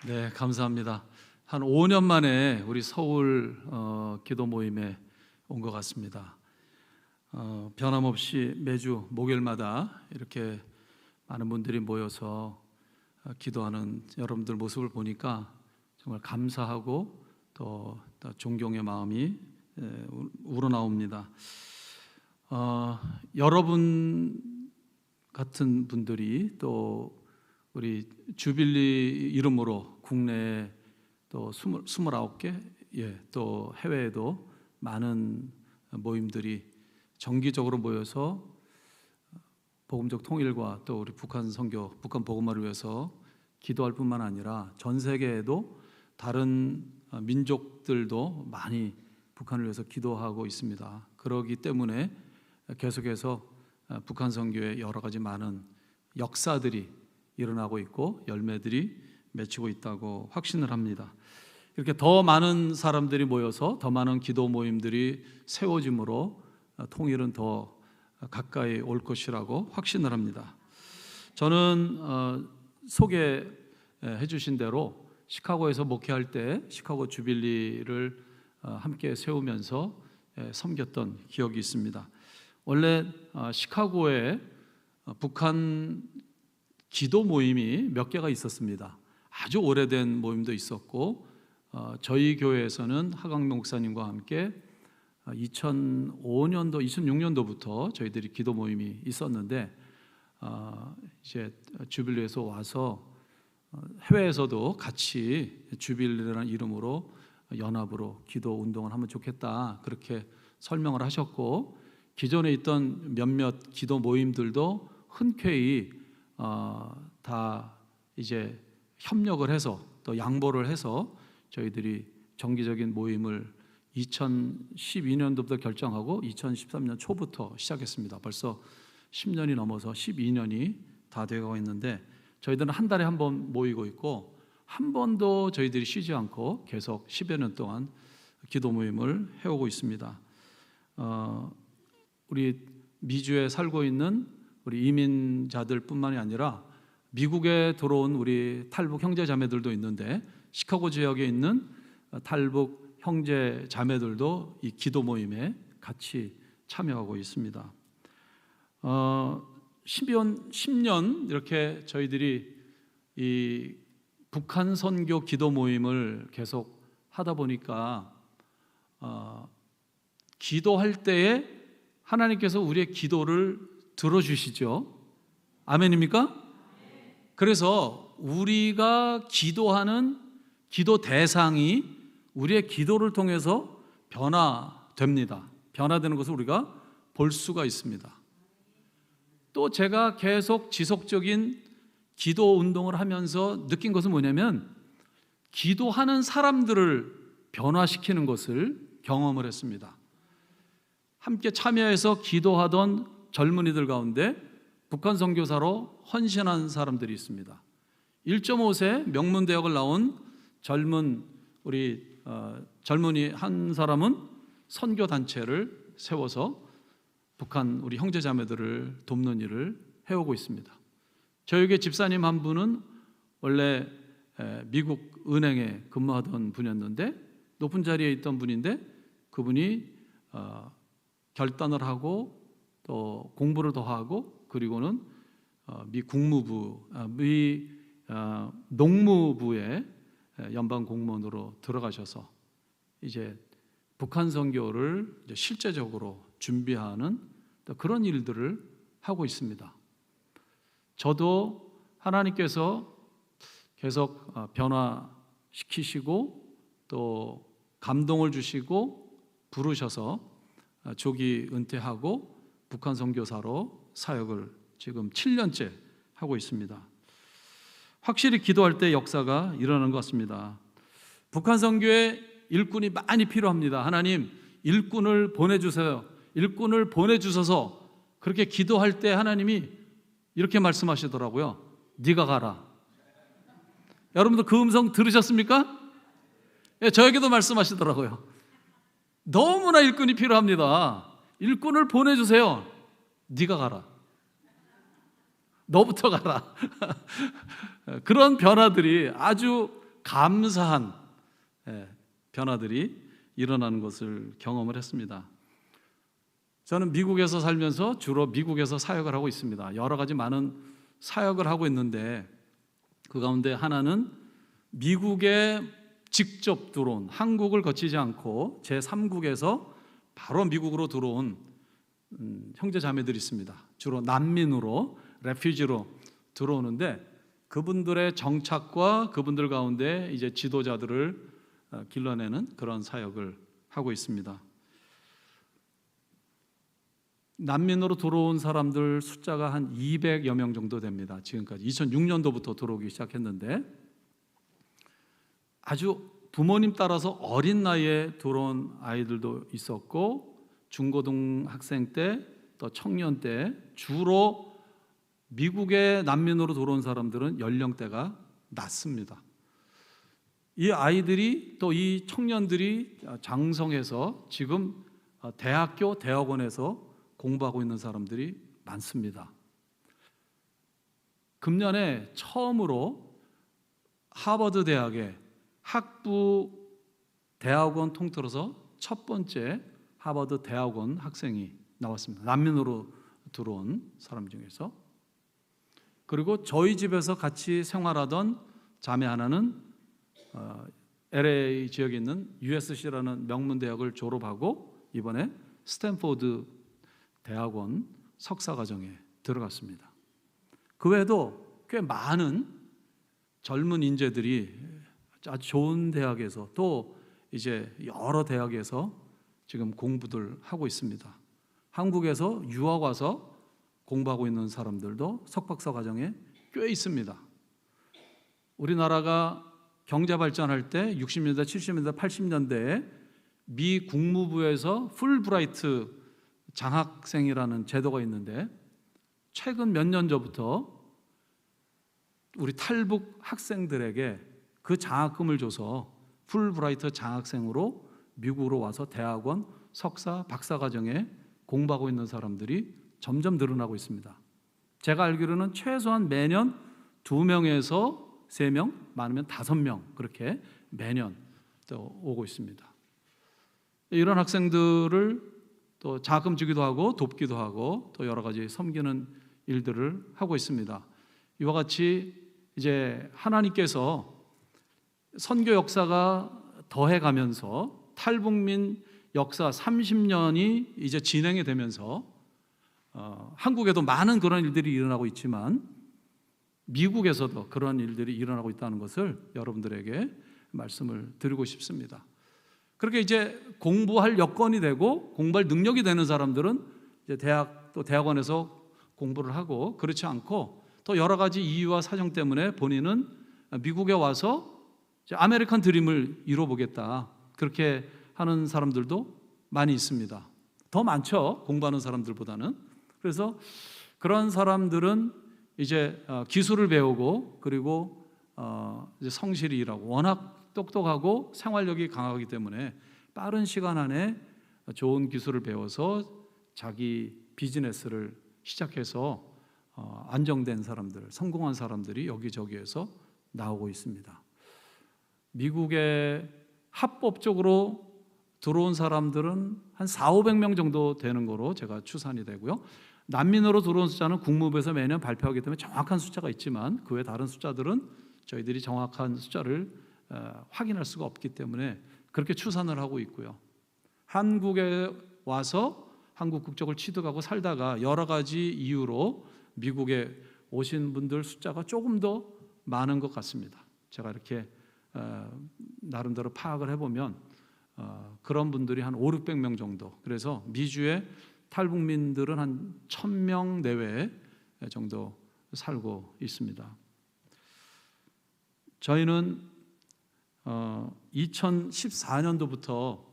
네, 감사합니다. 한 5년 만에 우리 서울 기도 모임에 온 것 같습니다. 변함없이 매주 목요일마다 이렇게 많은 분들이 모여서 기도하는 여러분들 모습을 보니까 정말 감사하고 또 존경의 마음이 우러나옵니다. 여러분 같은 분들이 또 우리 주빌리 이름으로 국내에 또 29개, 또 해외에도 많은 모임들이 정기적으로 모여서 복음적 통일과 또 우리 북한 선교, 북한 복음화를 위해서 기도할 뿐만 아니라 전 세계에도 다른 민족들도 많이 북한을 위해서 기도하고 있습니다. 그러기 때문에 계속해서 북한 선교에 여러 가지 많은 역사들이 일어나고 있고 열매들이 맺히고 있다고 확신을 합니다. 이렇게 더 많은 사람들이 모여서 더 많은 기도 모임들이 세워짐으로 통일은 더 가까이 올 것이라고 확신을 합니다. 저는 소개해 주신 대로 시카고에서 목회할 때 시카고 주빌리를 함께 세우면서 섬겼던 기억이 있습니다. 원래 시카고에 북한 기도 모임이 몇 개가 있었습니다. 아주 오래된 모임도 있었고 저희 교회에서는 하강명 목사님과 함께 2005년도, 2006년도부터 저희들이 기도 모임이 있었는데 이제 주빌리에서 와서 해외에서도 같이 주빌리라는 이름으로 연합으로 기도 운동을 하면 좋겠다 그렇게 설명을 하셨고 기존에 있던 몇몇 기도 모임들도 흔쾌히 다 이제 협력을 해서 또 양보를 해서 저희들이 정기적인 모임을 2012년도부터 결정하고 2013년 초부터 시작했습니다. 벌써 10년이 넘어서 12년이 다 되어가고 있는데 저희들은 한 달에 한 번 모이고 있고 한 번도 저희들이 쉬지 않고 계속 10여 년 동안 기도 모임을 해오고 있습니다. 우리 미주에 살고 있는 우리 이민자들 뿐만이 아니라 미국에 들어온 우리 탈북 형제 자매들도 있는데 시카고 지역에 있는 탈북 형제 자매들도 이 기도 모임에 같이 참여하고 있습니다. 10년 이렇게 저희들이 이 북한 선교 기도 모임을 계속 하다 보니까 기도할 때에 하나님께서 우리의 기도를 들어주시죠. 아멘입니까? 그래서 우리가 기도하는 기도 대상이 우리의 기도를 통해서 변화됩니다. 변화되는 것을 우리가 볼 수가 있습니다. 또 제가 계속 지속적인 기도 운동을 하면서 느낀 것은 뭐냐면 기도하는 사람들을 변화시키는 것을 경험을 했습니다. 함께 참여해서 기도하던 젊은이들 가운데 북한 선교사로 헌신한 사람들이 있습니다. 1.5세 명문대학을 나온 젊은이 한 사람은 선교단체를 세워서 북한 우리 형제자매들을 돕는 일을 해오고 있습니다. 저에게 집사님 한 분은 원래 미국 은행에 근무하던 분이었는데 높은 자리에 있던 분인데 그분이 결단을 하고 또 공부를 더 하고 그리고는 미 농무부의 연방 공무원으로 들어가셔서 이제 북한 선교를 이제 실제적으로 준비하는 그런 일들을 하고 있습니다. 저도 하나님께서 계속 변화시키시고 또 감동을 주시고 부르셔서 조기 은퇴하고 북한 선교사로 사역을 지금 7년째 하고 있습니다. 확실히 기도할 때 역사가 일어나는 것 같습니다. 북한 선교에 일꾼이 많이 필요합니다. 하나님 일꾼을 보내주세요. 일꾼을 보내주셔서 그렇게 기도할 때 하나님이 이렇게 말씀하시더라고요. 네가 가라. 여러분들 그 음성 들으셨습니까? 예, 저에게도 말씀하시더라고요. 너무나 일꾼이 필요합니다. 일꾼을 보내주세요. 네가 가라. 너부터 가라. 그런 변화들이 아주 감사한 변화들이 일어나는 것을 경험을 했습니다. 저는 미국에서 살면서 주로 미국에서 사역을 하고 있습니다. 여러 가지 많은 사역을 하고 있는데 그 가운데 하나는 미국에 직접 들어온, 한국을 거치지 않고 제3국에서 바로 미국으로 들어온 형제 자매들이 있습니다. 주로 난민으로, 레퓨지로 들어오는데 그분들의 정착과 그분들 가운데 이제 지도자들을 길러내는 그런 사역을 하고 있습니다. 난민으로 들어온 사람들 숫자가 한 200여 명 정도 됩니다. 지금까지 2006년도부터 들어오기 시작했는데 아주 부모님 따라서 어린 나이에 들어온 아이들도 있었고 중고등학생 때 또 청년 때 주로 미국의 난민으로 들어온 사람들은 연령대가 낮습니다. 이 아이들이 또 이 청년들이 장성해서 지금 대학교, 대학원에서 공부하고 있는 사람들이 많습니다. 금년에 처음으로 하버드 대학의 학부 대학원 통틀어서 첫 번째 하버드 대학원 학생이 나왔습니다. 난민으로 들어온 사람 중에서. 그리고 저희 집에서 같이 생활하던 자매 하나는 LA 지역에 있는 USC라는 명문 대학을 졸업하고 이번에 스탠포드 대학원 석사과정에 들어갔습니다. 그 외에도 꽤 많은 젊은 인재들이 아주 좋은 대학에서 또 이제 여러 대학에서 지금 공부들 하고 있습니다. 한국에서 유학 와서 공부하고 있는 사람들도 석박사 과정에 꽤 있습니다. 우리나라가 경제 발전할 때 60년대, 70년대, 80년대에 미 국무부에서 풀브라이트 장학생이라는 제도가 있는데 최근 몇 년 전부터 우리 탈북 학생들에게 그 장학금을 줘서 풀브라이트 장학생으로 미국으로 와서 대학원, 석사, 박사 과정에 공부하고 있는 사람들이 점점 늘어나고 있습니다. 제가 알기로는 최소한 매년 2명에서 3명, 많으면 5명 그렇게 매년 또 오고 있습니다. 이런 학생들을 또 장학금 주기도 하고 돕기도 하고 또 여러 가지 섬기는 일들을 하고 있습니다. 이와 같이 이제 하나님께서 선교 역사가 더해가면서 탈북민 역사 30년이 이제 진행이 되면서 한국에도 많은 그런 일들이 일어나고 있지만 미국에서도 그런 일들이 일어나고 있다는 것을 여러분들에게 말씀을 드리고 싶습니다. 그렇게 이제 공부할 여건이 되고 공부할 능력이 되는 사람들은 이제 대학 또 대학원에서 공부를 하고 그렇지 않고 또 여러 가지 이유와 사정 때문에 본인은 미국에 와서 이제 아메리칸 드림을 이뤄보겠다 그렇게 하는 사람들도 많이 있습니다. 더 많죠, 공부하는 사람들보다는. 그래서 그런 사람들은 이제 기술을 배우고 그리고 이제 성실히 일하고 워낙 똑똑하고 생활력이 강하기 때문에 빠른 시간 안에 좋은 기술을 배워서 자기 비즈니스를 시작해서 안정된 사람들, 성공한 사람들이 여기저기에서 나오고 있습니다. 미국에 합법적으로 들어온 사람들은 한 400~500명 정도 되는 거로 제가 추산이 되고요. 난민으로 들어온 숫자는 국무부에서 매년 발표하기 때문에 정확한 숫자가 있지만 그 외 다른 숫자들은 저희들이 정확한 숫자를 확인할 수가 없기 때문에 그렇게 추산을 하고 있고요. 한국에 와서 한국 국적을 취득하고 살다가 여러 가지 이유로 미국에 오신 분들 숫자가 조금 더 많은 것 같습니다. 제가 이렇게 나름대로 파악을 해보면 그런 분들이 한 500~600명 정도. 그래서 미주의 탈북민들은 한 1000명 내외 정도 살고 있습니다. 저희는 2014년도부터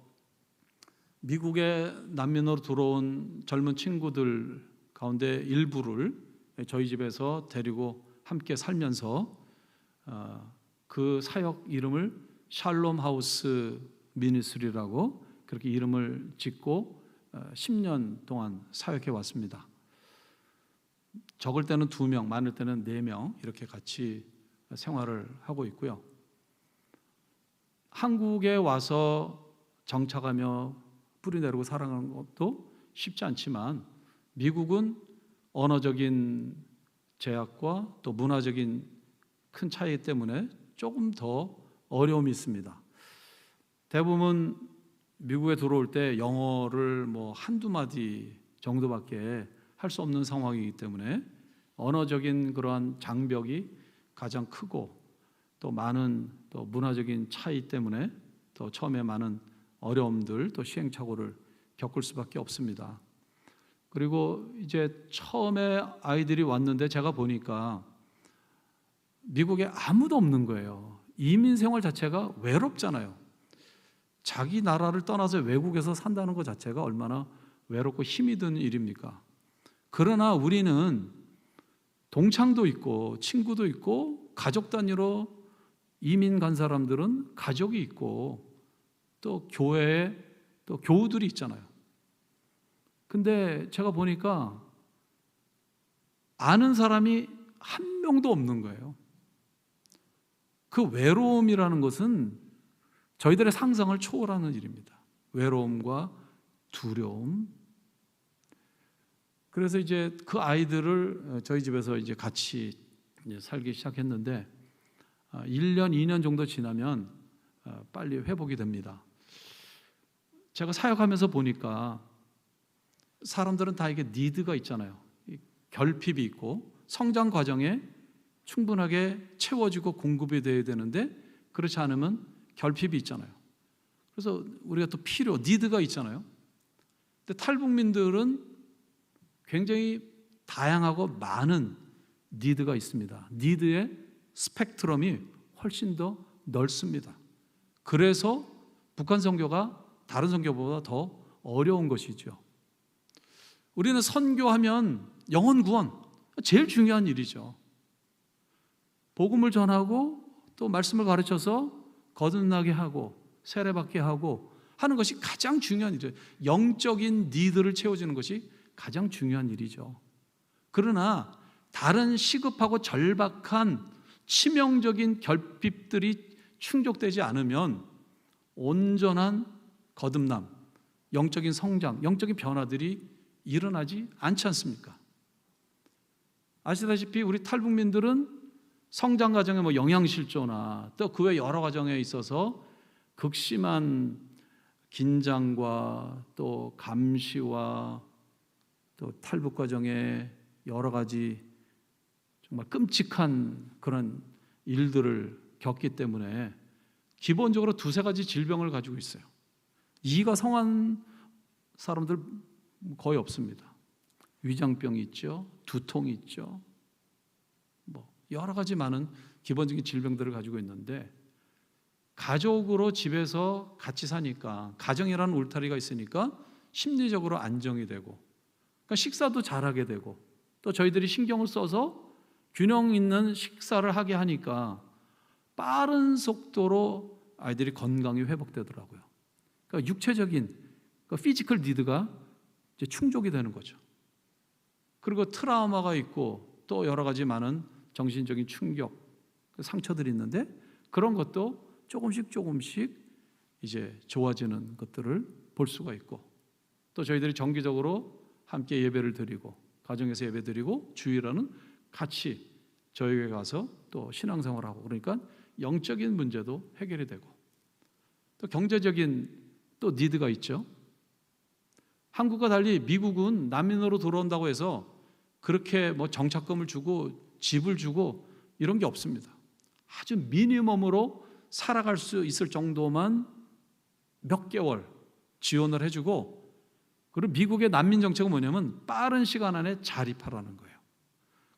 미국에 난민으로 들어온 젊은 친구들 가운데 일부를 저희 집에서 데리고 함께 살면서 그 사역 이름을 샬롬 하우스 미니스트리라고 그렇게 이름을 짓고 10년 동안 사역해 왔습니다. 적을 때는 2명, 많을 때는 4명 이렇게 같이 생활을 하고 있고요. 한국에 와서 정착하며 뿌리 내리고 살아가는 것도 쉽지 않지만 미국은 언어적인 제약과 또 문화적인 큰 차이 때문에 조금 더 어려움이 있습니다. 대부분 미국에 들어올 때 영어를 뭐 한두 마디 정도밖에 할 수 없는 상황이기 때문에 언어적인 그러한 장벽이 가장 크고 또 많은 또 문화적인 차이 때문에 또 처음에 많은 어려움들 또 시행착오를 겪을 수밖에 없습니다. 그리고 이제 처음에 아이들이 왔는데 제가 보니까 미국에 아무도 없는 거예요. 이민 생활 자체가 외롭잖아요. 자기 나라를 떠나서 외국에서 산다는 것 자체가 얼마나 외롭고 힘이 든 일입니까? 그러나 우리는 동창도 있고 친구도 있고 가족 단위로 이민 간 사람들은 가족이 있고 또 교회에 또 교우들이 있잖아요. 근데 제가 보니까 아는 사람이 한 명도 없는 거예요. 그 외로움이라는 것은 저희들의 상상을 초월하는 일입니다. 외로움과 두려움. 그래서 이제 그 아이들을 저희 집에서 이제 같이 살기 시작했는데 1년, 2년 정도 지나면 빨리 회복이 됩니다. 제가 사역하면서 보니까 사람들은 다 이게 니드가 있잖아요. 결핍이 있고 성장 과정에 충분하게 채워지고 공급이 돼야 되는데 그렇지 않으면 결핍이 있잖아요. 그래서 우리가 또 니드가 있잖아요. 근데 탈북민들은 굉장히 다양하고 많은 니드가 있습니다. 니드의 스펙트럼이 훨씬 더 넓습니다. 그래서 북한 선교가 다른 선교보다 더 어려운 것이죠. 우리는 선교하면 영혼 구원, 제일 중요한 일이죠. 복음을 전하고 또 말씀을 가르쳐서 거듭나게 하고 세례받게 하고 하는 것이 가장 중요한 일이죠. 영적인 니드를 채워주는 것이 가장 중요한 일이죠. 그러나 다른 시급하고 절박한 치명적인 결핍들이 충족되지 않으면 온전한 거듭남, 영적인 성장, 영적인 변화들이 일어나지 않지 않습니까? 아시다시피 우리 탈북민들은 성장 과정에 뭐 영양실조나 또 그 외 여러 과정에 있어서 극심한 긴장과 또 감시와 또 탈북 과정에 여러 가지 정말 끔찍한 그런 일들을 겪기 때문에 기본적으로 두세 가지 질병을 가지고 있어요. 이가 성한 사람들 거의 없습니다. 위장병이 있죠, 두통이 있죠, 뭐 여러 가지 많은 기본적인 질병들을 가지고 있는데 가족으로 집에서 같이 사니까 가정이라는 울타리가 있으니까 심리적으로 안정이 되고 그러니까 식사도 잘하게 되고 또 저희들이 신경을 써서 균형 있는 식사를 하게 하니까 빠른 속도로 아이들이 건강이 회복되더라고요. 그러니까 육체적인 그러니까 피지컬 니드가 이제 충족이 되는 거죠. 그리고 트라우마가 있고 또 여러 가지 많은 정신적인 충격, 상처들이 있는데 그런 것도 조금씩 이제 좋아지는 것들을 볼 수가 있고 또 저희들이 정기적으로 함께 예배를 드리고 가정에서 예배 드리고 주일에는 같이 저희 교회 가서 또 신앙생활하고 그러니까 영적인 문제도 해결이 되고 또 경제적인 또 니드가 있죠. 한국과 달리 미국은 난민으로 들어온다고 해서 그렇게 뭐 정착금을 주고 집을 주고 이런 게 없습니다. 아주 미니멈으로 살아갈 수 있을 정도만 몇 개월 지원을 해주고 그리고 미국의 난민 정책은 뭐냐면 빠른 시간 안에 자립하라는 거예요.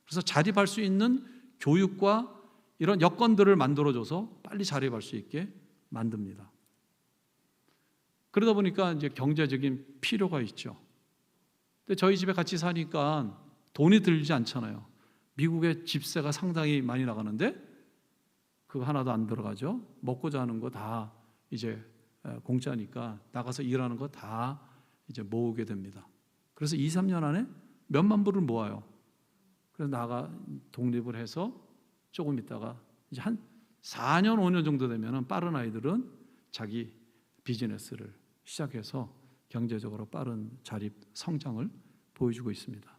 그래서 자립할 수 있는 교육과 이런 여건들을 만들어줘서 빨리 자립할 수 있게 만듭니다. 그러다 보니까 이제 경제적인 필요가 있죠. 근데 저희 집에 같이 사니까 돈이 들지 않잖아요. 미국의 집세가 상당히 많이 나가는데 그거 하나도 안 들어가죠. 먹고 자는 거 다 이제 공짜니까 나가서 일하는 거 다 이제 모으게 됩니다. 그래서 2, 3년 안에 몇만 불을 모아요. 그래서 나가 독립을 해서 조금 있다가 이제 한 4년, 5년 정도 되면 빠른 아이들은 자기 비즈니스를 시작해서 경제적으로 빠른 자립 성장을 보여주고 있습니다.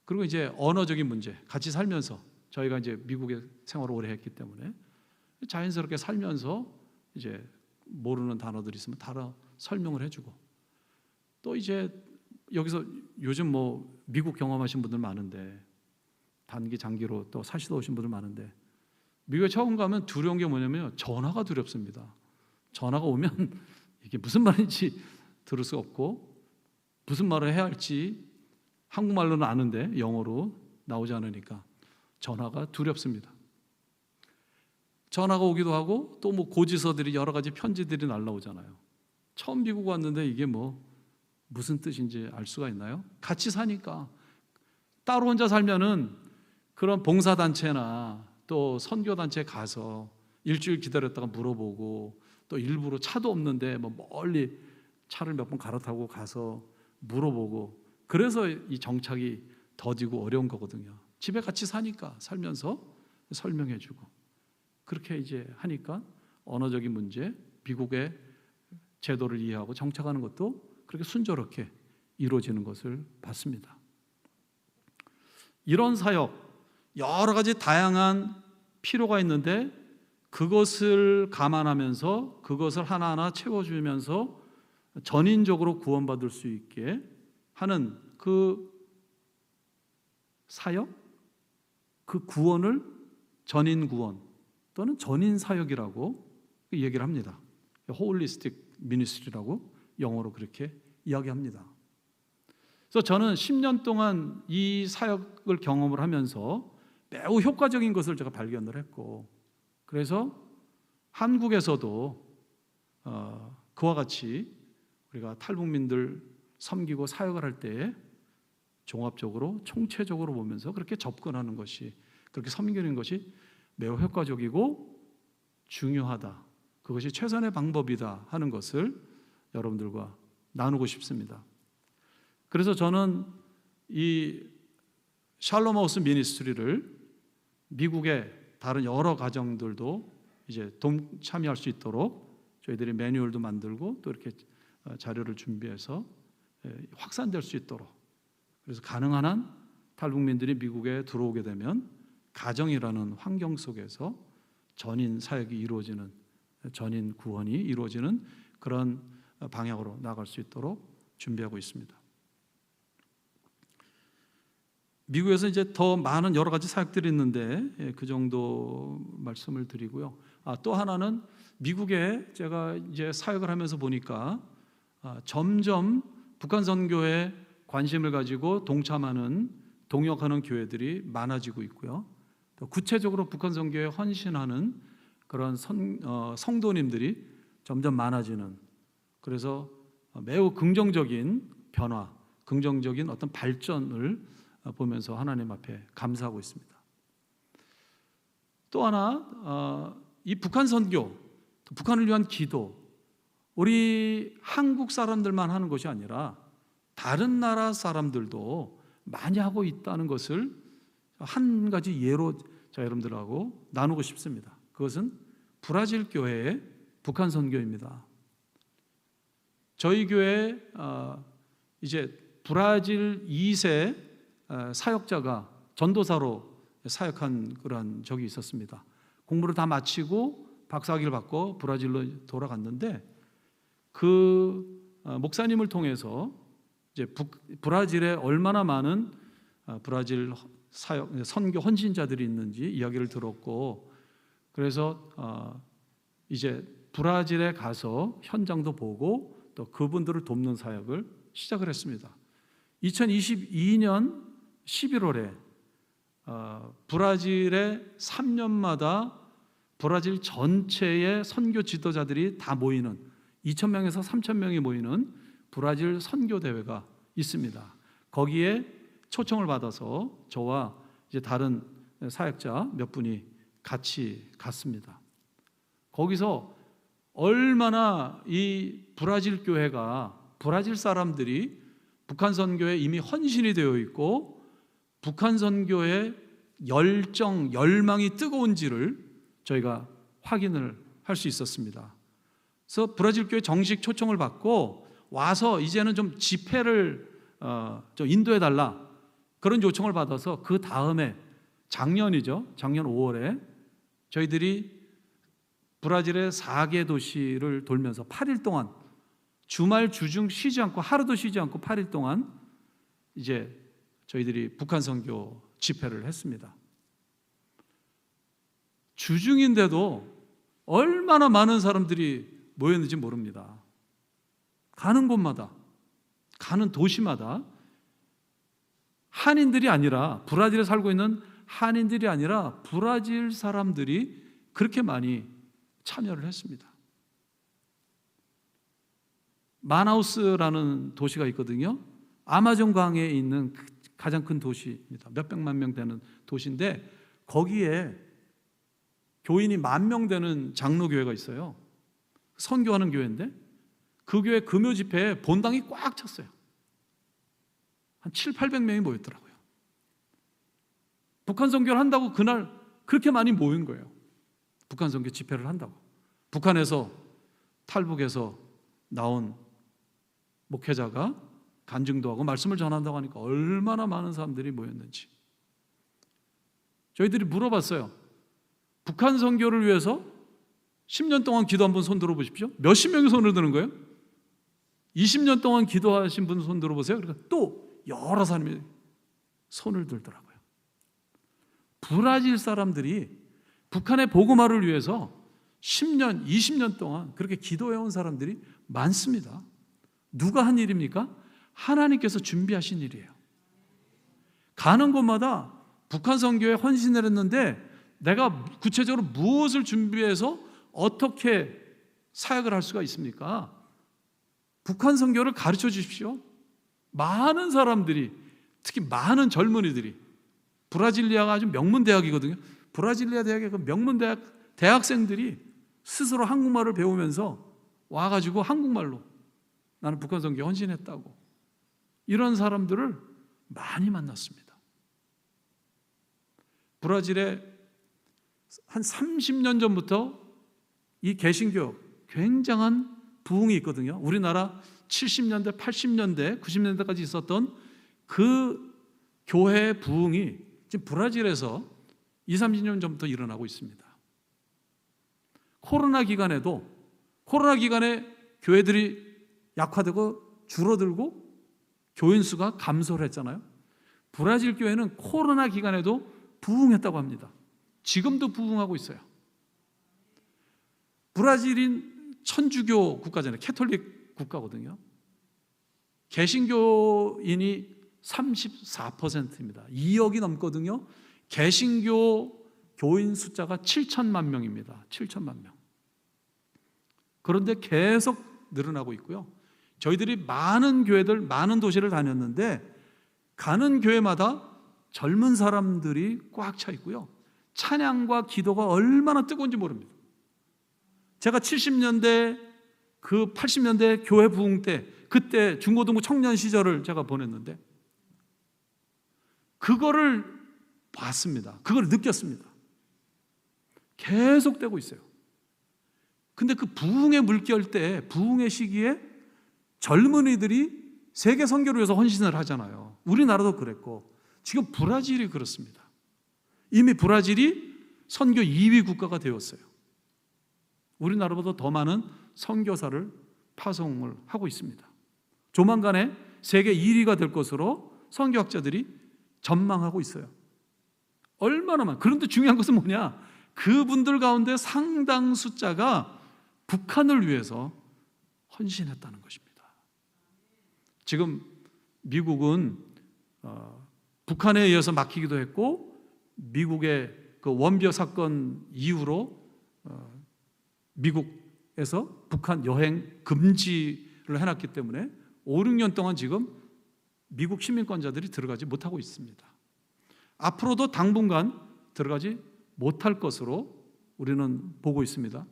그리고 이제 언어적인 문제, 같이 살면서 저희가 이제 미국에 생활을 오래 했기 때문에 자연스럽게 살면서 이제 모르는 단어들이 있으면 달아 설명을 해주고, 또 이제 여기서 요즘 뭐 미국 경험하신 분들 많은데, 단기 장기로 또 사시다 오신 분들 많은데, 미국에 처음 가면 두려운 게 뭐냐면 전화가 두렵습니다. 전화가 오면 이게 무슨 말인지 들을 수 없고, 무슨 말을 해야 할지 한국말로는 아는데 영어로 나오지 않으니까 전화가 두렵습니다. 전화가 오기도 하고, 또 뭐 고지서들이 여러 가지 편지들이 날라오잖아요. 처음 미국 왔는데 이게 뭐 무슨 뜻인지 알 수가 있나요? 같이 사니까. 따로 혼자 살면은 그런 봉사단체나 또 선교단체에 가서 일주일 기다렸다가 물어보고, 또 일부러 차도 없는데 뭐 멀리 차를 몇 번 갈아타고 가서 물어보고, 그래서 이 정착이 더디고 어려운 거거든요. 집에 같이 사니까, 살면서 설명해주고, 그렇게 이제 하니까 언어적인 문제, 미국의 제도를 이해하고 정착하는 것도 그렇게 순조롭게 이루어지는 것을 봤습니다. 이런 사역, 여러 가지 다양한 필요가 있는데 그것을 감안하면서 그것을 하나하나 채워주면서 전인적으로 구원받을 수 있게 하는 그 사역, 그 구원을 전인 구원 또는 전인 사역이라고 얘기를 합니다. 홀리스틱 미니스트리라고 영어로 그렇게 이야기합니다. 그래서 저는 10년 동안 이 사역을 경험을 하면서 매우 효과적인 것을 제가 발견을 했고, 그래서 한국에서도 그와 같이 우리가 탈북민들 섬기고 사역을 할 때에 종합적으로 총체적으로 보면서 그렇게 접근하는 것이, 그렇게 섬기는 것이 매우 효과적이고 중요하다, 그것이 최선의 방법이다 하는 것을 여러분들과 나누고 싶습니다. 그래서 저는 이 샬롬하우스 미니스트리를 미국의 다른 여러 가정들도 이제 참여할 수 있도록 저희들이 매뉴얼도 만들고 또 이렇게 자료를 준비해서 확산될 수 있도록, 그래서 가능한 한 탈북민들이 미국에 들어오게 되면 가정이라는 환경 속에서 전인 사역이 이루어지는, 전인 구원이 이루어지는 그런 방향으로 나아갈 수 있도록 준비하고 있습니다. 미국에서 이제 더 많은 여러 가지 사역들이 있는데 그 정도 말씀을 드리고요. 또 하나는 미국에 제가 이제 사역을 하면서 보니까 점점 북한 선교에 관심을 가지고 동참하는, 동역하는 교회들이 많아지고 있고요. 또 구체적으로 북한 선교에 헌신하는 그런 성도님들이 점점 많아지는, 그래서 매우 긍정적인 변화, 긍정적인 어떤 발전을 보면서 하나님 앞에 감사하고 있습니다. 또 하나, 이 북한 선교, 북한을 위한 기도, 우리 한국 사람들만 하는 것이 아니라 다른 나라 사람들도 많이 하고 있다는 것을 한 가지 예로 자 여러분들하고 나누고 싶습니다. 그것은 브라질 교회의 북한 선교입니다. 저희 교회 이제 브라질 2세 사역자가 전도사로 사역한 그런 적이 있었습니다. 공부를 다 마치고 박사학위를 받고 브라질로 돌아갔는데, 그 목사님을 통해서 이제 브라질에 얼마나 많은 브라질 사역 선교 헌신자들이 있는지 이야기를 들었고, 그래서 이제 브라질에 가서 현장도 보고 또 그분들을 돕는 사역을 시작을 했습니다. 2022년 11월에 브라질에 3년마다 브라질 전체의 선교 지도자들이 다 모이는 2,000명에서 3,000명이 모이는 브라질 선교 대회가 있습니다. 거기에 초청을 받아서 저와 이제 다른 사역자 몇 분이 같이 갔습니다. 거기서 얼마나 이 브라질 교회가, 브라질 사람들이 북한 선교에 이미 헌신이 되어 있고 북한 선교의 열정, 열망이 뜨거운지를 저희가 확인을 할 수 있었습니다. 그래서 브라질 교회 정식 초청을 받고 와서 이제는 좀 집회를 좀 인도해 달라, 그런 요청을 받아서 그 다음에 작년이죠. 작년 5월에 저희들이 브라질의 4개 도시를 돌면서 8일 동안 주말 주중 쉬지 않고, 하루도 쉬지 않고 8일 동안 이제 저희들이 북한 선교 집회를 했습니다. 주중인데도 얼마나 많은 사람들이 모였는지 모릅니다. 가는 곳마다, 가는 도시마다 한인들이 아니라, 브라질에 살고 있는 한인들이 아니라 브라질 사람들이 그렇게 많이 참여를 했습니다. 마나우스라는 도시가 있거든요. 아마존 강에 있는 가장 큰 도시입니다. 몇백만 명 되는 도시인데 거기에 교인이 10,000명 되는 장로교회가 있어요. 선교하는 교회인데 그 교회 금요 집회에 본당이 꽉 찼어요. 한 700~800명이 모였더라고요. 북한 선교를 한다고 그날 그렇게 많이 모인 거예요. 북한 선교 집회를 한다고. 북한에서, 탈북에서 나온 목회자가 간증도 하고 말씀을 전한다고 하니까 얼마나 많은 사람들이 모였는지. 저희들이 물어봤어요. 북한 선교를 위해서 10년 동안 기도 한번 손 들어보십시오. 몇십 명이 손을 드는 거예요? 20년 동안 기도하신 분 손 들어보세요. 그러니까 또 여러 사람이 손을 들더라고요. 브라질 사람들이 북한의 복음화를 위해서 10년, 20년 동안 그렇게 기도해온 사람들이 많습니다. 누가 한 일입니까? 하나님께서 준비하신 일이에요. 가는 곳마다 북한 선교에 헌신을 했는데 내가 구체적으로 무엇을 준비해서 어떻게 사역을 할 수가 있습니까? 북한 선교를 가르쳐 주십시오. 많은 사람들이, 특히 많은 젊은이들이, 브라질리아가 아주 명문대학이거든요. 브라질리아 대학의 그 명문대학 대학생들이 스스로 한국말을 배우면서 와가지고 한국말로 나는 북한 선교에 헌신했다고, 이런 사람들을 많이 만났습니다. 브라질에 한 30년 전부터 이 개신교 굉장한 부흥이 있거든요. 우리나라 70년대, 80년대, 90년대까지 있었던 그 교회의 부흥이 지금 브라질에서 20~30년 전부터 일어나고 있습니다. 코로나 기간에 교회들이 약화되고 줄어들고 교인 수가 감소를 했잖아요. 브라질 교회는 코로나 기간에도 부흥했다고 합니다. 지금도 부흥하고 있어요. 브라질인 천주교 국가잖아요. 캐톨릭 국가거든요. 개신교인이 34%입니다. 2억이 넘거든요. 개신교 교인 숫자가 7천만 명입니다. 7천만 명. 그런데 계속 늘어나고 있고요. 저희들이 많은 교회들, 많은 도시를 다녔는데 가는 교회마다 젊은 사람들이 꽉 차 있고요. 찬양과 기도가 얼마나 뜨거운지 모릅니다. 제가 70년대, 그 80년대 교회 부흥 때, 그때 중고등부 청년 시절을 제가 보냈는데 그거를 봤습니다. 그걸 느꼈습니다. 계속되고 있어요. 근데 그 부흥의 물결 때, 부흥의 시기에 젊은이들이 세계 선교를 위해서 헌신을 하잖아요. 우리나라도 그랬고 지금 브라질이 그렇습니다. 이미 브라질이 선교 2위 국가가 되었어요. 우리나라보다 더 많은 선교사를 파송을 하고 있습니다. 조만간에 세계 1위가 될 것으로 선교학자들이 전망하고 있어요. 얼마나 많아. 그런데 중요한 것은 뭐냐? 그분들 가운데 상당 숫자가 북한을 위해서 헌신했다는 것입니다. 지금 미국은 북한에 의해서 막히기도 했고 미국의 그 원비어 사건 이후로 미국에서 북한 여행 금지를 해놨기 때문에 5~6년 동안 지금 미국 시민권자들이 들어가지 못하고 있습니다. 앞으로도 당분간 들어가지 못할 것으로 우리는 보고 있습니다.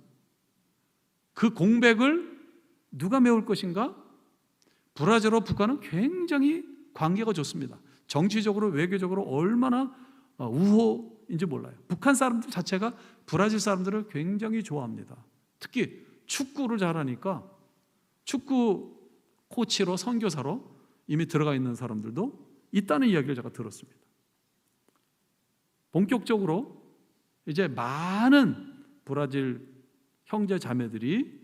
그 공백을 누가 메울 것인가? 브라질과 북한은 굉장히 관계가 좋습니다. 정치적으로, 외교적으로 얼마나 우호인지 몰라요. 북한 사람들 자체가 브라질 사람들을 굉장히 좋아합니다. 특히 축구를 잘하니까 축구 코치로 선교사로 이미 들어가 있는 사람들도 있다는 이야기를 제가 들었습니다. 본격적으로 이제 많은 브라질 형제 자매들이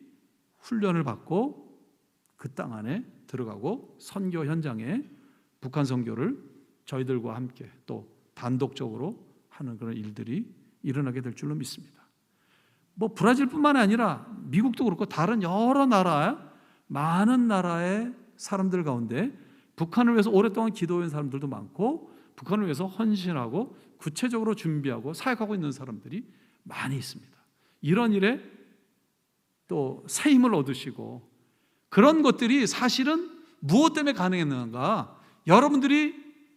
훈련을 받고 그 땅 안에 들어가고 선교 현장에 북한 선교를 저희들과 함께 또 단독적으로 하는 그런 일들이 일어나게 될 줄로 믿습니다. 뭐 브라질뿐만 아니라 미국도 그렇고 다른 여러 나라, 많은 나라의 사람들 가운데 북한을 위해서 오랫동안 기도한 사람들도 많고 북한을 위해서 헌신하고 구체적으로 준비하고 사역하고 있는 사람들이 많이 있습니다. 이런 일에 또 새 힘을 얻으시고 그런 것들이 사실은 무엇 때문에 가능했는가? 여러분들이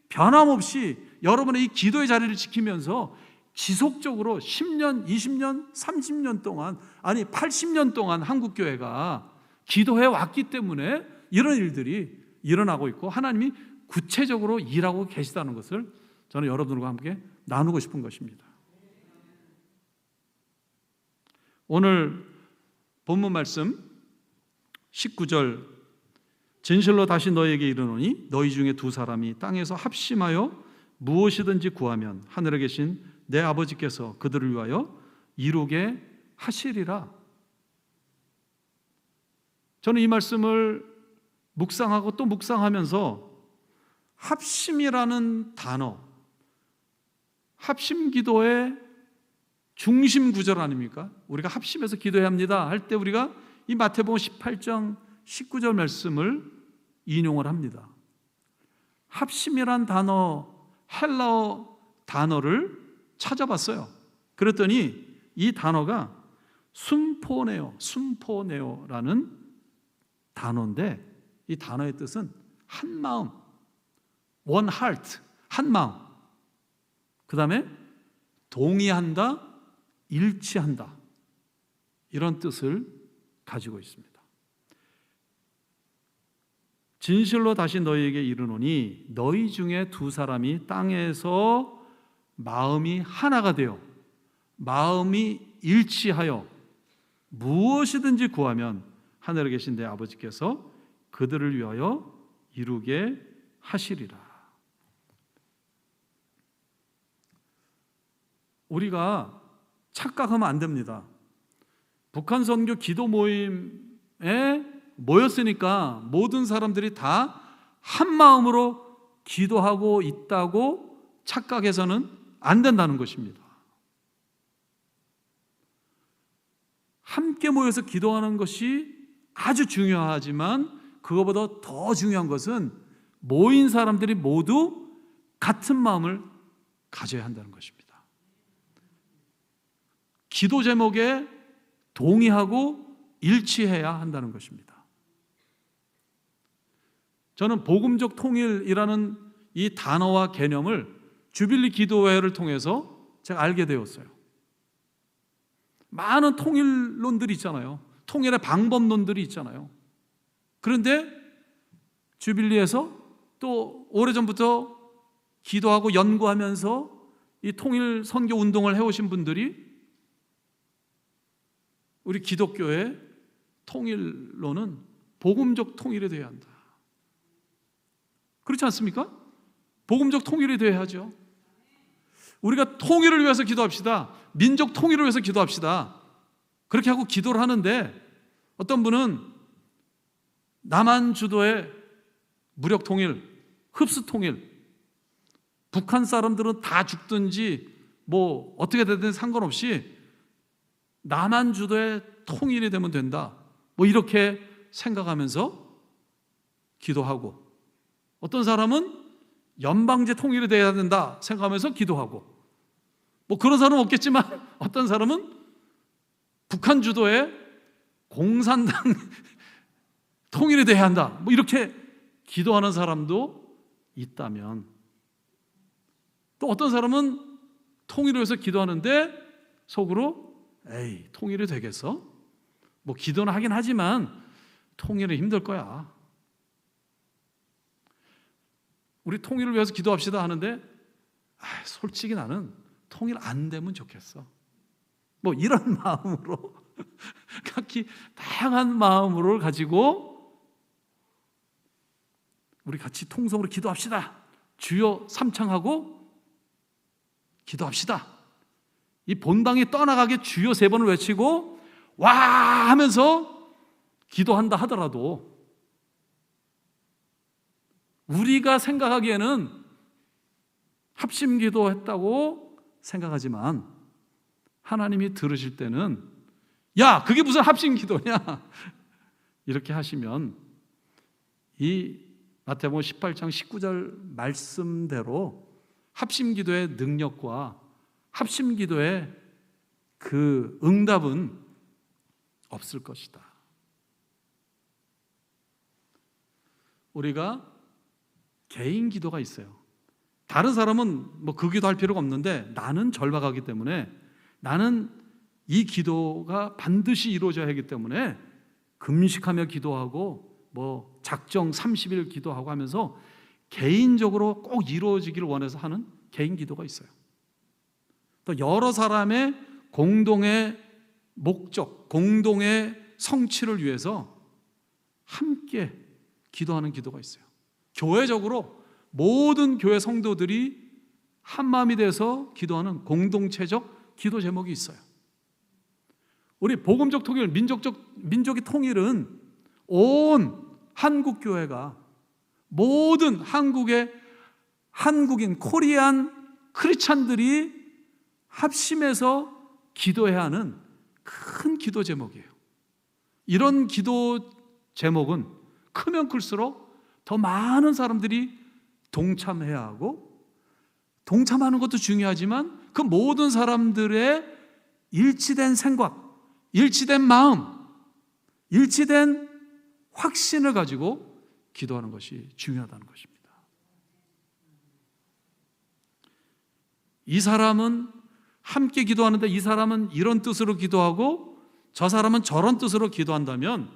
변함없이 여러분의 이 기도의 자리를 지키면서 지속적으로 10년, 20년, 30년 동안 아니 80년 동안 한국교회가 기도해 왔기 때문에 이런 일들이 일어나고 있고 하나님이 구체적으로 일하고 계시다는 것을 저는 여러분들과 함께 나누고 싶은 것입니다. 오늘 본문 말씀 19절 진실로 다시 너희에게 이르노니 너희 중에 두 사람이 땅에서 합심하여 무엇이든지 구하면 하늘에 계신 내 아버지께서 그들을 위하여 이루게 하시리라. 저는 이 말씀을 묵상하고 또 묵상하면서 합심이라는 단어, 합심 기도의 중심 구절 아닙니까? 우리가 합심해서 기도해야 합니다 할 때 우리가 이 마태복음 18장 19절 말씀을 인용을 합니다. 합심이란 단어, 헬라어 단어를 찾아봤어요. 그랬더니 이 단어가 순포네오라는 단어인데 이 단어의 뜻은 한 마음, one heart, 한 마음. 그 다음에 동의한다, 일치한다. 이런 뜻을 가지고 있습니다. 진실로 다시 너희에게 이르노니 너희 중에 두 사람이 땅에서 마음이 하나가 되어 마음이 일치하여 무엇이든지 구하면 하늘에 계신 내 아버지께서 그들을 위하여 이루게 하시리라. 우리가 착각하면 안 됩니다. 북한 선교 기도 모임에 모였으니까 모든 사람들이 다 한 마음으로 기도하고 있다고 착각해서는 안 된다는 것입니다. 함께 모여서 기도하는 것이 아주 중요하지만 그것보다 더 중요한 것은 모인 사람들이 모두 같은 마음을 가져야 한다는 것입니다. 기도 제목에 동의하고 일치해야 한다는 것입니다. 저는 복음적 통일이라는 이 단어와 개념을 주빌리 기도회를 통해서 제가 알게 되었어요. 많은 통일론들이 있잖아요. 통일의 방법론들이 있잖아요. 그런데 주빌리에서 또 오래전부터 기도하고 연구하면서 이 통일 선교 운동을 해오신 분들이 우리 기독교의 통일론은 복음적 통일이 되어야 한다. 그렇지 않습니까? 복음적 통일이 되어야 하죠. 우리가 통일을 위해서 기도합시다. 민족 통일을 위해서 기도합시다. 그렇게 하고 기도를 하는데 어떤 분은 남한 주도의 무력 통일, 흡수 통일, 북한 사람들은 다 죽든지 뭐 어떻게 되든 상관없이 남한 주도의 통일이 되면 된다. 뭐 이렇게 생각하면서 기도하고 어떤 사람은 연방제 통일이 돼야 된다 생각하면서 기도하고 뭐 그런 사람은 없겠지만 어떤 사람은 북한 주도의 공산당 통일이 돼야 한다. 뭐 이렇게 기도하는 사람도 있다면 또 어떤 사람은 통일을 위해서 기도하는데 속으로 에이 통일이 되겠어? 뭐 기도는 하긴 하지만 통일은 힘들 거야. 우리 통일을 위해서 기도합시다 하는데 솔직히 나는 통일 안 되면 좋겠어. 뭐 이런 마음으로 각기 다양한 마음을 가지고 우리 같이 통성으로 기도합시다. 주여 삼창하고 기도합시다. 이 본당이 떠나가게 주여 3번을 외치고 와 하면서 기도한다 하더라도 우리가 생각하기에는 합심기도 했다고 생각하지만 하나님이 들으실 때는 야 그게 무슨 합심기도냐 이렇게 하시면 이 마태복음 18장 19절 말씀대로 합심기도의 능력과 합심기도의 그 응답은 없을 것이다. 우리가 개인 기도가 있어요. 다른 사람은 뭐 그 기도할 필요가 없는데 나는 절박하기 때문에 나는 이 기도가 반드시 이루어져야 하기 때문에 금식하며 기도하고 뭐 작정 30일 기도하고 하면서 개인적으로 꼭 이루어지기를 원해서 하는 개인 기도가 있어요. 또 여러 사람의 공동의 목적, 공동의 성취를 위해서 함께 기도하는 기도가 있어요. 교회적으로 모든 교회 성도들이 한마음이 돼서 기도하는 공동체적 기도 제목이 있어요. 우리 복음적 통일, 민족의 통일은 온 한국 교회가 모든 한국인 코리안 크리스찬들이 합심해서 기도해야 하는 큰 기도 제목이에요. 이런 기도 제목은 크면 클수록 더 많은 사람들이 동참해야 하고 동참하는 것도 중요하지만 그 모든 사람들의 일치된 생각, 일치된 마음, 일치된 확신을 가지고 기도하는 것이 중요하다는 것입니다. 이 사람은 함께 기도하는데 이 사람은 이런 뜻으로 기도하고 저 사람은 저런 뜻으로 기도한다면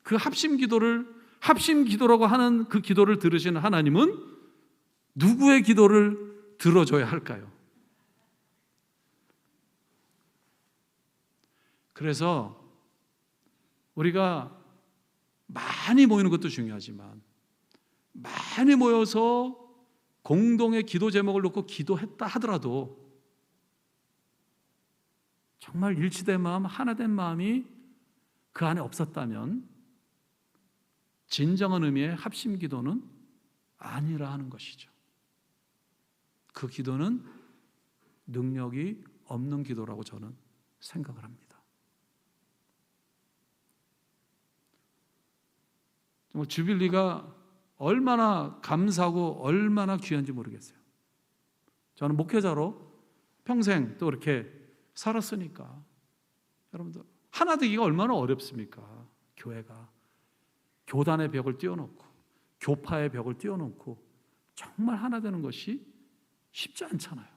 그 합심 기도라고 하는 그 기도를 들으시는 하나님은 누구의 기도를 들어줘야 할까요? 그래서 우리가 많이 모이는 것도 중요하지만 많이 모여서 공동의 기도 제목을 놓고 기도했다 하더라도 정말 일치된 마음, 하나된 마음이 그 안에 없었다면 진정한 의미의 합심 기도는 아니라 하는 것이죠. 그 기도는 능력이 없는 기도라고 저는 생각을 합니다. 정말 주빌리가 얼마나 감사하고 얼마나 귀한지 모르겠어요. 저는 목회자로 평생 또 이렇게 살았으니까 여러분들 하나 되기가 얼마나 어렵습니까? 교회가 교단의 벽을 띄워놓고 교파의 벽을 띄워놓고 정말 하나 되는 것이 쉽지 않잖아요.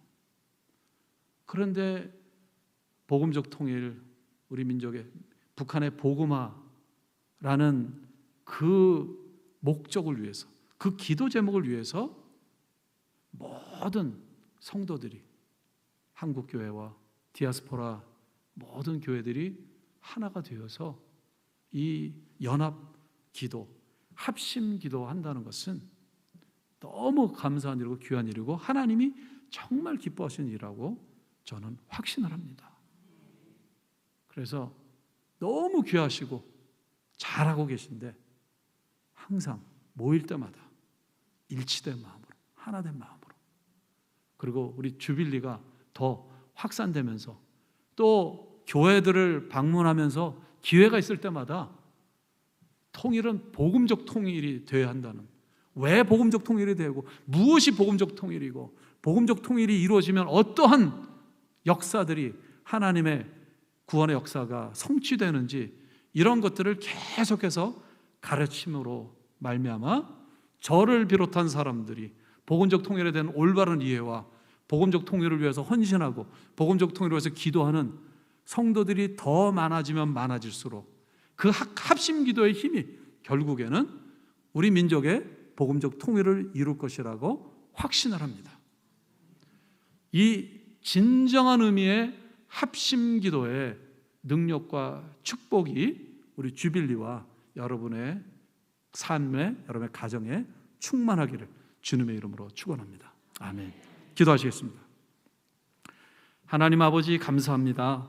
그런데 복음적 통일, 우리 민족의 북한의 복음화라는 그 목적을 위해서, 그 기도 제목을 위해서 모든 성도들이 한국 교회와 디아스포라 모든 교회들이 하나가 되어서 이 연합 기도, 합심 기도한다는 것은 너무 감사한 일이고 귀한 일이고 하나님이 정말 기뻐하시는 일이라고 저는 확신을 합니다. 그래서 너무 귀하시고 잘하고 계신데 항상 모일 때마다 일치된 마음으로, 하나된 마음으로, 그리고 우리 주빌리가 더 확산되면서 또 교회들을 방문하면서 기회가 있을 때마다 통일은 복음적 통일이 되어야 한다는, 왜 복음적 통일이 되고 무엇이 복음적 통일이고 복음적 통일이 이루어지면 어떠한 역사들이 하나님의 구원의 역사가 성취되는지 이런 것들을 계속해서 가르침으로 말미암아 저를 비롯한 사람들이 복음적 통일에 대한 올바른 이해와 복음적 통일을 위해서 헌신하고 복음적 통일을 위해서 기도하는 성도들이 더 많아지면 많아질수록 그 합심 기도의 힘이 결국에는 우리 민족의 복음적 통일을 이룰 것이라고 확신을 합니다. 이 진정한 의미의 합심 기도의 능력과 축복이 우리 주빌리와 여러분의 삶에, 여러분의 가정에 충만하기를 주님의 이름으로 축원합니다. 아멘. 기도하시겠습니다. 하나님 아버지, 감사합니다.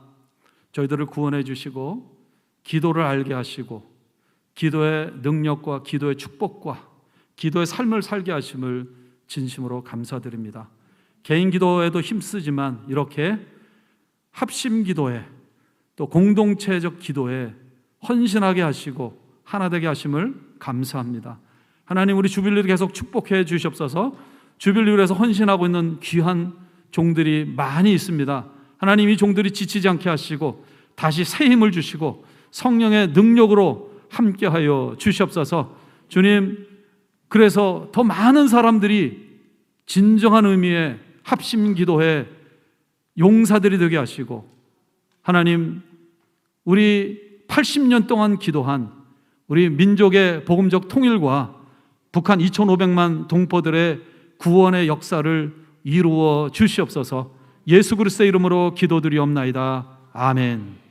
저희들을 구원해 주시고 기도를 알게 하시고 기도의 능력과 기도의 축복과 기도의 삶을 살게 하심을 진심으로 감사드립니다. 개인 기도에도 힘쓰지만 이렇게 합심 기도에 또 공동체적 기도에 헌신하게 하시고 하나 되게 하심을 감사합니다. 하나님, 우리 주빌리를 계속 축복해 주시옵소서. 주빌리를 위해서 헌신하고 있는 귀한 종들이 많이 있습니다. 하나님, 이 종들이 지치지 않게 하시고 다시 새 힘을 주시고 성령의 능력으로 함께하여 주시옵소서. 주님, 그래서 더 많은 사람들이 진정한 의미의 합심 기도의 용사들이 되게 하시고, 하나님, 우리 80년 동안 기도한 우리 민족의 복음적 통일과 북한 2,500만 동포들의 구원의 역사를 이루어 주시옵소서. 예수 그리스도의 이름으로 기도드리옵나이다. 아멘.